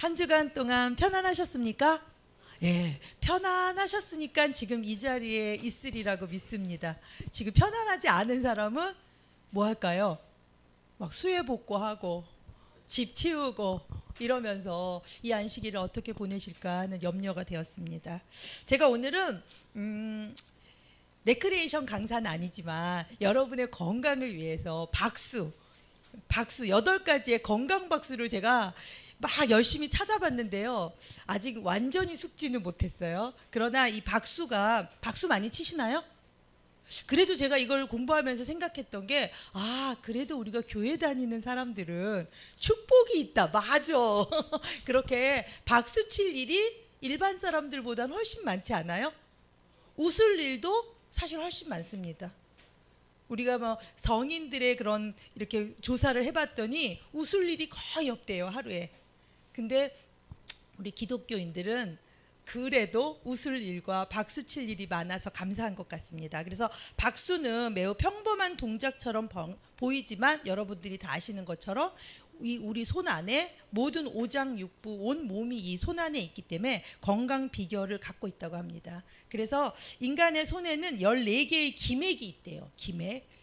한 주간 동안 편안하셨습니까? 예, 편안하셨으니까 지금 이 자리에 있으리라고 믿습니다. 지금 편안하지 않은 사람은 뭐 할까요? 막 수해 복구하고 집 치우고 이러면서 이 안식일을 어떻게 보내실까 하는 염려가 되었습니다. 제가 오늘은 레크레이션 강사는 아니지만 여러분의 건강을 위해서 박수 8가지의 건강 박수를 제가 막 열심히 찾아봤는데요. 아직 완전히 숙지는 못했어요. 그러나 이 박수 많이 치시나요? 그래도 제가 이걸 공부하면서 생각했던 게 그래도 우리가 교회 다니는 사람들은 축복이 있다. 맞아. 그렇게 박수 칠 일이 일반 사람들보다는 훨씬 많지 않아요? 웃을 일도 사실 훨씬 많습니다. 우리가 뭐 성인들의 그런 이렇게 조사를 해봤더니 웃을 일이 거의 없대요, 하루에. 근데 우리 기독교인들은 그래도 웃을 일과 박수 칠 일이 많아서 감사한 것 같습니다. 그래서 박수는 매우 평범한 동작처럼 보이지만 여러분들이 다 아시는 것처럼 우리 손 안에 모든 오장육부 온 몸이 이 손 안에 있기 때문에 건강 비결을 갖고 있다고 합니다. 그래서 인간의 손에는 14개의 기맥이 있대요.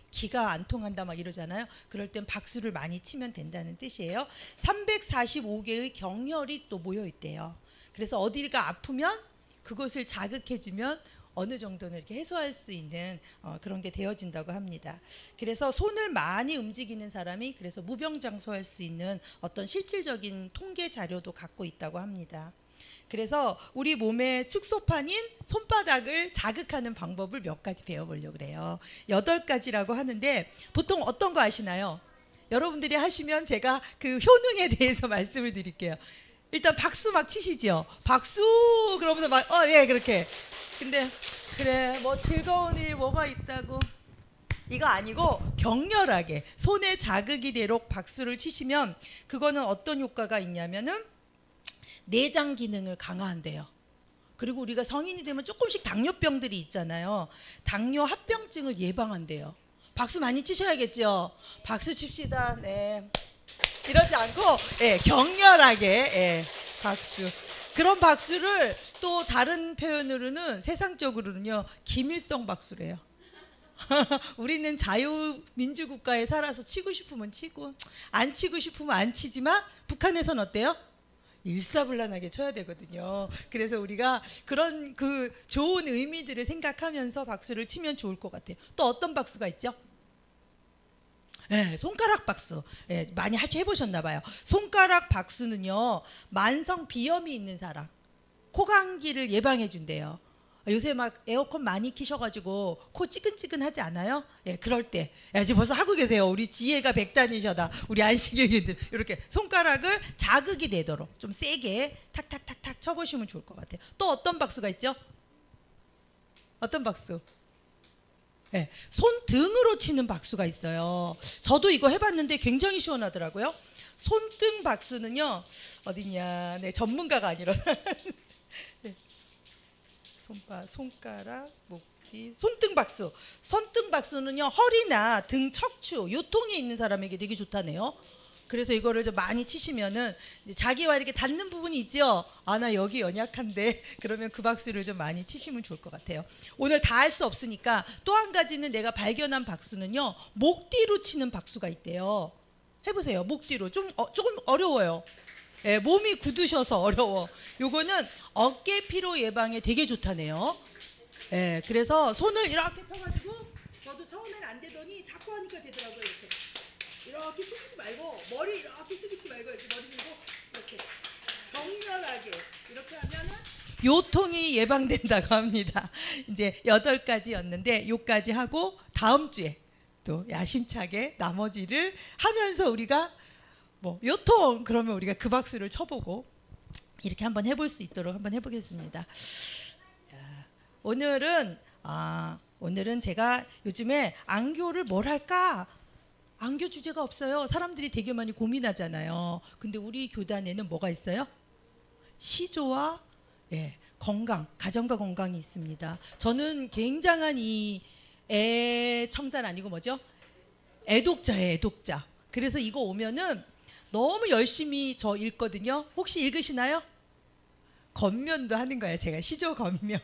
기가 안 통한다 막 이러잖아요. 그럴 땐 박수를 많이 치면 된다는 뜻이에요. 345개의 경혈이 또 모여 있대요. 그래서 어디가 아프면 그것을 자극해주면 어느 정도는 이렇게 해소할 수 있는 그런 게 되어진다고 합니다. 그래서 손을 많이 움직이는 사람이 그래서 무병장수할 수 있는 어떤 실질적인 통계 자료도 갖고 있다고 합니다. 그래서 우리 몸의 축소판인 손바닥을 자극하는 방법을 몇 가지 배워보려고 그래요. 8가지라고 하는데 보통 어떤 거 아시나요? 여러분들이 하시면 제가 그 효능에 대해서 말씀을 드릴게요. 일단 박수 막 치시죠. 박수 그러면서 막 예 그렇게. 근데 그래 뭐 즐거운 일 뭐가 있다고 이거 아니고 격렬하게 손에 자극이 되도록 박수를 치시면 그거는 어떤 효과가 있냐면은 내장 기능을 강화한대요. 그리고 우리가 성인이 되면 조금씩 당뇨병들이 있잖아요. 당뇨 합병증을 예방한대요. 박수 많이 치셔야겠죠. 박수 칩시다. 네. 이러지 않고 격렬하게 박수. 그런 박수를 또 다른 표현으로는 세상적으로는요 김일성 박수래요. 우리는 자유민주국가에 살아서 치고 싶으면 치고 안 치고 싶으면 안 치지만 북한에선 어때요? 일사불란하게 쳐야 되거든요. 그래서 우리가 그런 그 좋은 의미들을 생각하면서 박수를 치면 좋을 것 같아요. 또 어떤 박수가 있죠? 손가락 박수. 많이 해보셨나 봐요. 손가락 박수는요 만성 비염이 있는 사람 코감기를 예방해 준대요. 요새 막 에어컨 많이 키셔가지고 코 찌근찌근하지 않아요? 그럴 때 지금 벌써 하고 계세요. 우리 지혜가 백단이셔다. 우리 안식일들 이렇게 손가락을 자극이 되도록 좀 세게 탁탁탁탁 쳐보시면 좋을 것 같아요. 또 어떤 박수가 있죠? 어떤 박수? 손등으로 치는 박수가 있어요. 저도 이거 해봤는데 굉장히 시원하더라고요. 손등 박수는요 어디냐? 전문가가 아니라서 손가락, 목뒤, 손등 박수. 손등 박수는요 허리나 등 척추 요통이 있는 사람에게 되게 좋다네요. 그래서 이거를 좀 많이 치시면은 자기와 이렇게 닿는 부분이 있죠. 나 여기 연약한데 그러면 그 박수를 좀 많이 치시면 좋을 것 같아요. 오늘 다 할 수 없으니까 또 한 가지는 내가 발견한 박수는요 목 뒤로 치는 박수가 있대요. 해보세요. 목 뒤로 조금 어려워요. 몸이 굳으셔서 어려워. 요거는 어깨 피로 예방에 되게 좋다네요. 그래서 손을 이렇게 펴가지고 저도 처음엔 안 되더니 자꾸 하니까 되더라고요. 이렇게 숙이지 말고 머리 이렇게 숙이지 말고 이렇게 머리 들고 이렇게 격렬하게 이렇게 하면은 요통이 예방된다고 합니다. 이제 8가지였는데 요까지 하고 다음 주에 또 야심차게 나머지를 하면서 우리가 뭐 요통 그러면 우리가 그 박수를 쳐보고 이렇게 한번 해볼 수 있도록 한번 해보겠습니다. 오늘은 제가 요즘에 안교를 뭘 할까? 안교 주제가 없어요. 사람들이 되게 많이 고민하잖아요. 근데 우리 교단에는 뭐가 있어요? 시조와 건강, 가정과 건강이 있습니다. 저는 굉장한 이 애청자는 아니고 뭐죠? 애독자예요, 애독자. 그래서 이거 오면은 너무 열심히 저 읽거든요. 혹시 읽으시나요? 겉면도 하는 거예요. 제가 시조 겉면.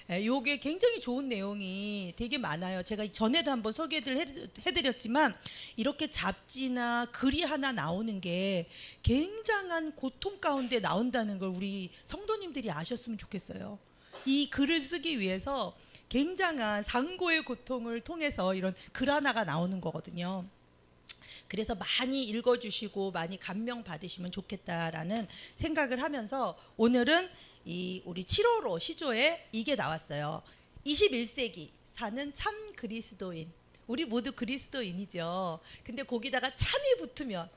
예, 요게 굉장히 좋은 내용이 되게 많아요. 제가 전에도 한번 소개를 해드렸지만 이렇게 잡지나 글이 하나 나오는 게 굉장한 고통 가운데 나온다는 걸 우리 성도님들이 아셨으면 좋겠어요. 이 글을 쓰기 위해서 굉장한 상고의 고통을 통해서 이런 글 하나가 나오는 거거든요. 그래서 많이 읽어주시고 많이 감명 받으시면 좋겠다라는 생각을 하면서 오늘은 이 우리 7호로 시조에 이게 나왔어요. 21세기 사는 참 그리스도인. 우리 모두 그리스도인이죠. 근데 거기다가 참이 붙으면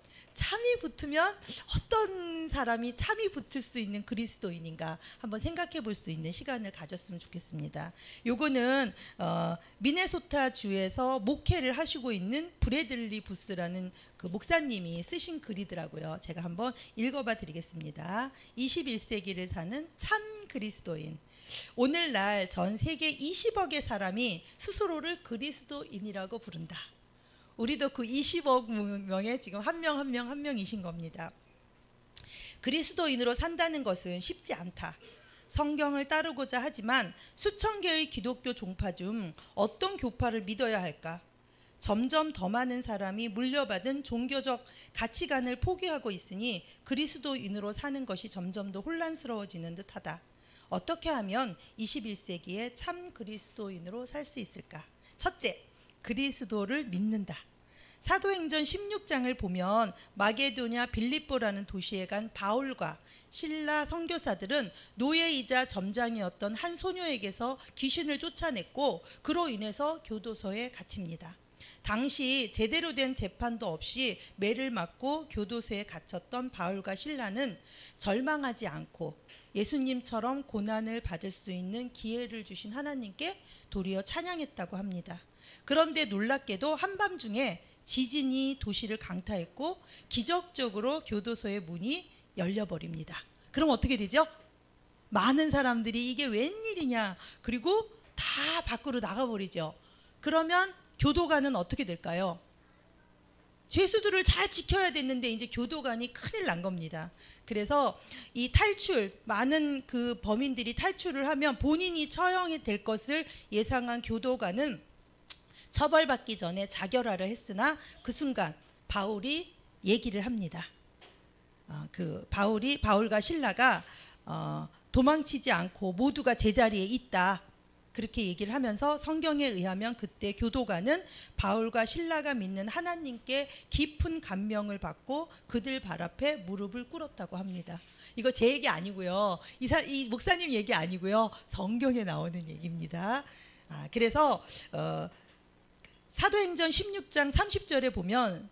어떤 사람이 참이 붙을 수 있는 그리스도인인가 한번 생각해 볼 수 있는 시간을 가졌으면 좋겠습니다. 요거는 미네소타 주에서 목회를 하시고 있는 브래들리 부스라는 그 목사님이 쓰신 글이더라고요. 제가 한번 읽어봐 드리겠습니다. 21세기를 사는 참 그리스도인. 오늘날 전 세계 20억의 사람이 스스로를 그리스도인이라고 부른다. 우리도 그 20억 명의 지금 한 명이신 겁니다. 그리스도인으로 산다는 것은 쉽지 않다. 성경을 따르고자 하지만 수천 개의 기독교 종파 중 어떤 교파를 믿어야 할까? 점점 더 많은 사람이 물려받은 종교적 가치관을 포기하고 있으니 그리스도인으로 사는 것이 점점 더 혼란스러워지는 듯하다. 어떻게 하면 21세기에 참 그리스도인으로 살 수 있을까? 첫째, 그리스도를 믿는다. 사도행전 16장을 보면 마게도냐 빌립보라는 도시에 간 바울과 실라 선교사들은 노예이자 점장이었던 한 소녀에게서 귀신을 쫓아냈고 그로 인해서 교도소에 갇힙니다. 당시 제대로 된 재판도 없이 매를 맞고 교도소에 갇혔던 바울과 실라는 절망하지 않고 예수님처럼 고난을 받을 수 있는 기회를 주신 하나님께 도리어 찬양했다고 합니다. 그런데 놀랍게도 한밤중에 지진이 도시를 강타했고 기적적으로 교도소의 문이 열려버립니다. 그럼 어떻게 되죠? 많은 사람들이 이게 웬일이냐 그리고 다 밖으로 나가버리죠. 그러면 교도관은 어떻게 될까요? 죄수들을 잘 지켜야 됐는데 이제 교도관이 큰일 난 겁니다. 그래서 이 많은 그 범인들이 탈출을 하면 본인이 처형이 될 것을 예상한 교도관은 처벌받기 전에 자결하려 했으나 그 순간 바울이 얘기를 합니다. 바울과 실라가 도망치지 않고 모두가 제자리에 있다. 그렇게 얘기를 하면서 성경에 의하면 그때 교도관은 바울과 실라가 믿는 하나님께 깊은 감명을 받고 그들 발 앞에 무릎을 꿇었다고 합니다. 이거 제 얘기 아니고요. 이 목사님 얘기 아니고요. 성경에 나오는 얘기입니다. 그래서 사도행전 16장 30절에 보면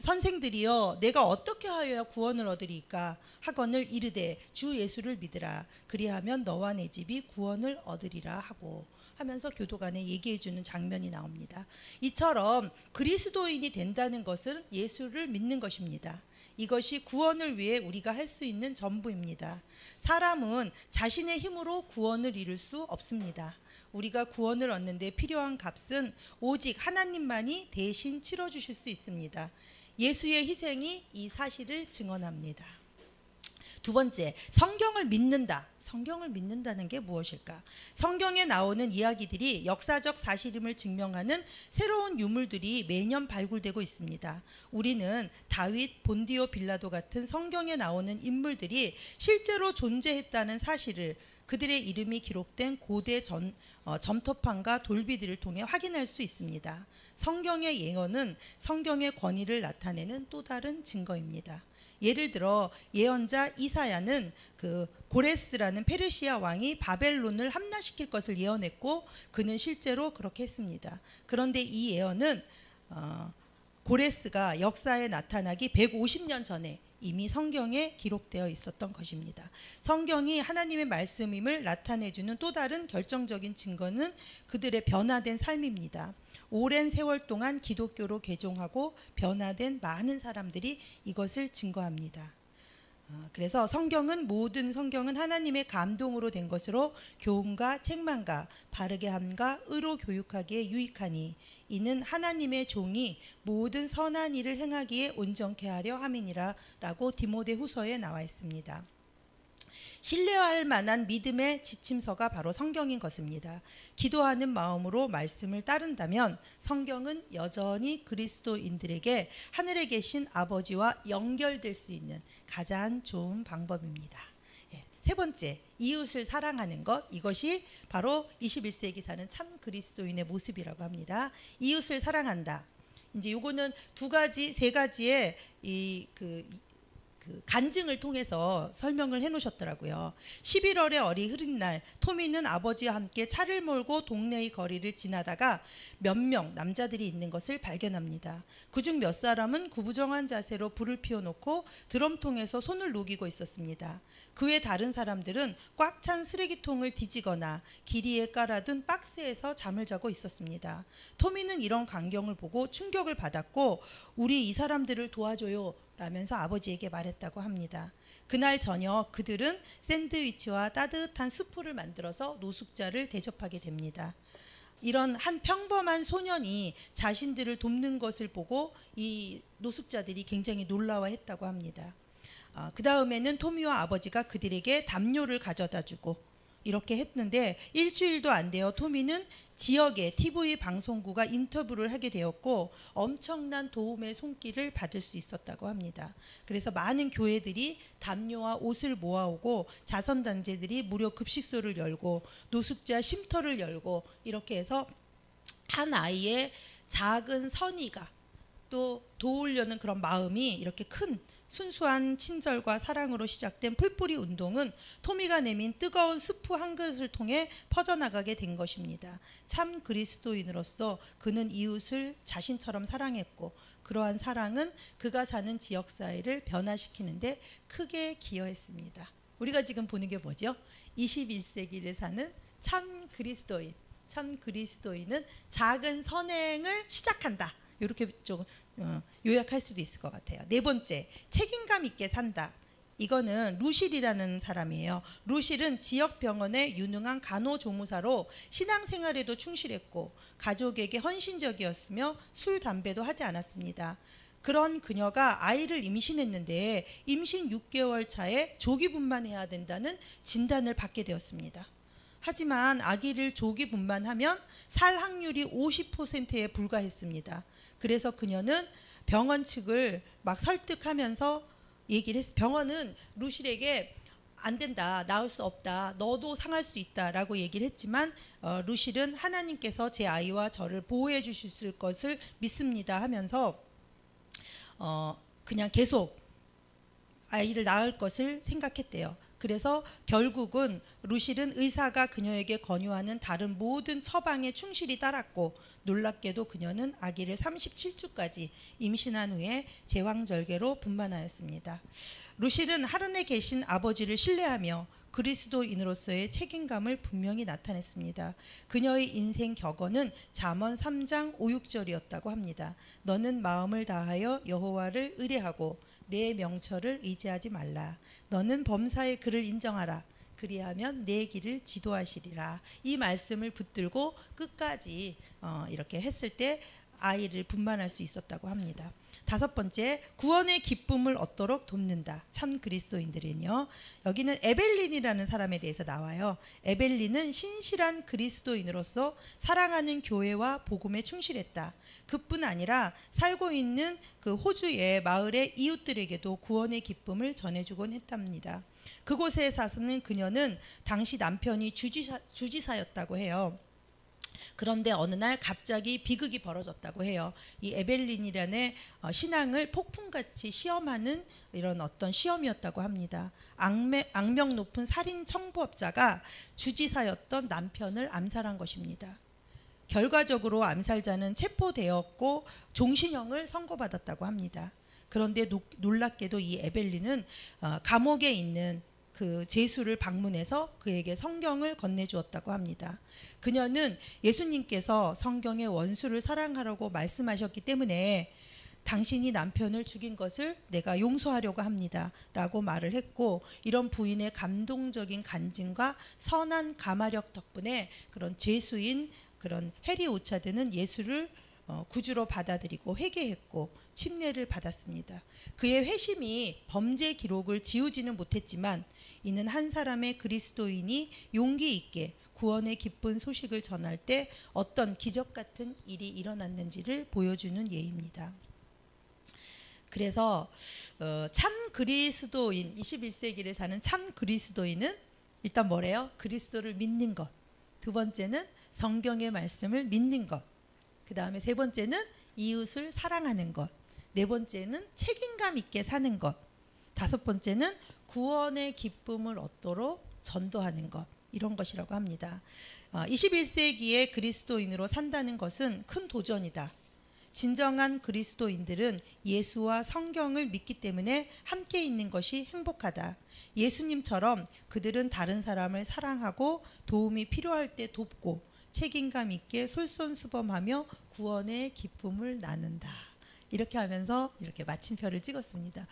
선생들이여 내가 어떻게 하여야 구원을 얻으리까 하거늘 이르되 주 예수를 믿으라 그리하면 너와 내 집이 구원을 얻으리라 하고 하면서 교도관에 얘기해 주는 장면이 나옵니다. 이처럼 그리스도인이 된다는 것은 예수를 믿는 것입니다. 이것이 구원을 위해 우리가 할 수 있는 전부입니다. 사람은 자신의 힘으로 구원을 이룰 수 없습니다. 우리가 구원을 얻는 데 필요한 값은 오직 하나님만이 대신 치러주실 수 있습니다. 예수의 희생이 이 사실을 증언합니다. 두 번째, 성경을 믿는다. 성경을 믿는다는 게 무엇일까? 성경에 나오는 이야기들이 역사적 사실임을 증명하는 새로운 유물들이 매년 발굴되고 있습니다. 우리는 다윗, 본디오 빌라도 같은 성경에 나오는 인물들이 실제로 존재했다는 사실을 그들의 이름이 기록된 고대 점토판과 돌비들을 통해 확인할 수 있습니다. 성경의 예언은 성경의 권위를 나타내는 또 다른 증거입니다. 예를 들어 예언자 이사야는 그 고레스라는 페르시아 왕이 바벨론을 함락시킬 것을 예언했고 그는 실제로 그렇게 했습니다. 그런데 이 예언은 고레스가 역사에 나타나기 150년 전에 이미 성경에 기록되어 있었던 것입니다. 성경이 하나님의 말씀임을 나타내주는 또 다른 결정적인 증거는 그들의 변화된 삶입니다. 오랜 세월 동안 기독교로 개종하고 변화된 많은 사람들이 이것을 증거합니다. 그래서 모든 성경은 하나님의 감동으로 된 것으로 교훈과 책망과 바르게 함과 의로 교육하기에 유익하니 이는 하나님의 종이 모든 선한 일을 행하기에 온전케 하려 함이니라 라고 디모데후서에 나와 있습니다. 신뢰할 만한 믿음의 지침서가 바로 성경인 것입니다. 기도하는 마음으로 말씀을 따른다면 성경은 여전히 그리스도인들에게 하늘에 계신 아버지와 연결될 수 있는 가장 좋은 방법입니다. 세 번째, 이웃을 사랑하는 것. 이것이 바로 21세기 사는 참 그리스도인의 모습이라고 합니다. 이웃을 사랑한다. 이제 요거는 세 가지의 그 간증을 통해서 설명을 해놓으셨더라고요. 11월의 어리 흐린 날, 토미는 아버지와 함께 차를 몰고 동네의 거리를 지나다가 몇 명 남자들이 있는 것을 발견합니다. 그중 몇 사람은 구부정한 자세로 불을 피워놓고 드럼통에서 손을 녹이고 있었습니다. 그 외 다른 사람들은 꽉 찬 쓰레기통을 뒤지거나 길 위에 깔아둔 박스에서 잠을 자고 있었습니다. 토미는 이런 광경을 보고 충격을 받았고 우리 이 사람들을 도와줘요 라면서 아버지에게 말했다고 합니다. 그날 저녁 그들은 샌드위치와 따뜻한 수프를 만들어서 노숙자를 대접하게 됩니다. 이런 한 평범한 소년이 자신들을 돕는 것을 보고 이 노숙자들이 굉장히 놀라워했다고 합니다. 그 다음에는 토미와 아버지가 그들에게 담요를 가져다 주고 이렇게 했는데 일주일도 안 되어 토미는 지역의 TV 방송국과 인터뷰를 하게 되었고 엄청난 도움의 손길을 받을 수 있었다고 합니다. 그래서 많은 교회들이 담요와 옷을 모아오고 자선단체들이 무료 급식소를 열고 노숙자 쉼터를 열고 이렇게 해서 한 아이의 작은 선의가 또 도우려는 그런 마음이 이렇게 큰 순수한 친절과 사랑으로 시작된 풀뿌리 운동은 토미가 내민 뜨거운 수프 한 그릇을 통해 퍼져나가게 된 것입니다. 참 그리스도인으로서 그는 이웃을 자신처럼 사랑했고 그러한 사랑은 그가 사는 지역사회를 변화시키는데 크게 기여했습니다. 우리가 지금 보는 게 뭐죠? 21세기를 사는 참 그리스도인. 참 그리스도인은 작은 선행을 시작한다. 이렇게 좀 요약할 수도 있을 것 같아요. 네 번째, 책임감 있게 산다. 이거는 루실이라는 사람이에요. 루실은 지역 병원의 유능한 간호조무사로 신앙생활에도 충실했고 가족에게 헌신적이었으며 술, 담배도 하지 않았습니다. 그런 그녀가 아이를 임신했는데 임신 6개월 차에 조기분만해야 된다는 진단을 받게 되었습니다. 하지만 아기를 조기분만하면 살 확률이 50%에 불과했습니다. 그래서 그녀는 병원 측을 막 설득하면서 얘기를 했어요. 병원은 루실에게 안 된다, 낳을 수 없다, 너도 상할 수 있다라고 얘기를 했지만 루실은 하나님께서 제 아이와 저를 보호해 주실 것을 믿습니다 하면서 그냥 계속 아이를 낳을 것을 생각했대요. 그래서 결국은 루실은 의사가 그녀에게 권유하는 다른 모든 처방에 충실히 따랐고 놀랍게도 그녀는 아기를 37주까지 임신한 후에 제왕절개로 분만하였습니다. 루실은 하늘에 계신 아버지를 신뢰하며 그리스도인으로서의 책임감을 분명히 나타냈습니다. 그녀의 인생 격언은 잠언 3장 5, 6절이었다고 합니다. 너는 마음을 다하여 여호와를 의뢰하고 내 명철을 의지하지 말라. 너는 범사의 그를 인정하라. 그리하면 내 길을 지도하시리라. 이 말씀을 붙들고 끝까지 이렇게 했을 때 아이를 분만할 수 있었다고 합니다. 다섯 번째, 구원의 기쁨을 얻도록 돕는다. 참 그리스도인들은요. 여기는 에벨린이라는 사람에 대해서 나와요. 에벨린은 신실한 그리스도인으로서 사랑하는 교회와 복음에 충실했다. 그뿐 아니라 살고 있는 그 호주의 마을의 이웃들에게도 구원의 기쁨을 전해주곤 했답니다. 그곳에 사서는 그녀는 당시 남편이 주지사였다고 해요. 그런데 어느 날 갑자기 비극이 벌어졌다고 해요. 이 에벨린이라는 신앙을 폭풍같이 시험하는 이런 어떤 시험이었다고 합니다. 악명 높은 살인 청부업자가 주지사였던 남편을 암살한 것입니다. 결과적으로 암살자는 체포되었고 종신형을 선고받았다고 합니다. 그런데 놀랍게도 이 에벨린은 감옥에 있는 그 제수를 방문해서 그에게 성경을 건네주었다고 합니다. 그녀는 예수님께서 성경의 원수를 사랑하라고 말씀하셨기 때문에 당신이 남편을 죽인 것을 내가 용서하려고 합니다 라고 말을 했고, 이런 부인의 감동적인 간증과 선한 가마력 덕분에 그런 죄수인 그런 해리 오차드는 예수를 구주로 받아들이고 회개했고 침례를 받았습니다. 그의 회심이 범죄 기록을 지우지는 못했지만 이는 한 사람의 그리스도인이 용기 있게 구원의 기쁜 소식을 전할 때 어떤 기적 같은 일이 일어났는지를 보여주는 예입니다. 그래서 참 그리스도인, 21세기를 사는 참 그리스도인은 일단 뭐래요? 그리스도를 믿는 것. 두 번째는 성경의 말씀을 믿는 것. 그 다음에 세 번째는 이웃을 사랑하는 것. 네 번째는 책임감 있게 사는 것. 다섯 번째는 구원의 기쁨을 얻도록 전도하는 것. 이런 것이라고 합니다. 21세기의 그리스도인으로 산다는 것은 큰 도전이다. 진정한 그리스도인들은 예수와 성경을 믿기 때문에 함께 있는 것이 행복하다. 예수님처럼 그들은 다른 사람을 사랑하고 도움이 필요할 때 돕고 책임감 있게 솔선수범하며 구원의 기쁨을 나눈다. 이렇게 하면서 이렇게 마침표를 찍었습니다.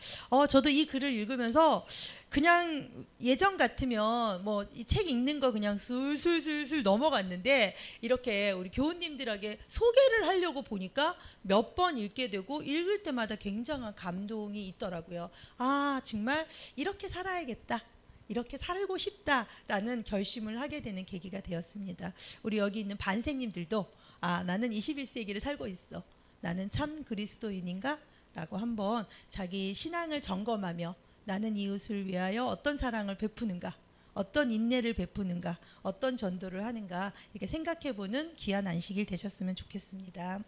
저도 이 글을 읽으면서 그냥 예전 같으면 뭐 이 책 읽는 거 그냥 술술술술 넘어갔는데, 이렇게 우리 교우님들에게 소개를 하려고 보니까 몇 번 읽게 되고 읽을 때마다 굉장한 감동이 있더라고요. 아, 정말 이렇게 살아야겠다, 이렇게 살고 싶다라는 결심을 하게 되는 계기가 되었습니다. 우리 여기 있는 반생님들도 나는 21세기를 살고 있어, 나는 참 그리스도인인가? 라고 한번 자기 신앙을 점검하며 나는 이웃을 위하여 어떤 사랑을 베푸는가, 어떤 인내를 베푸는가, 어떤 전도를 하는가, 이렇게 생각해보는 귀한 안식일 되셨으면 좋겠습니다.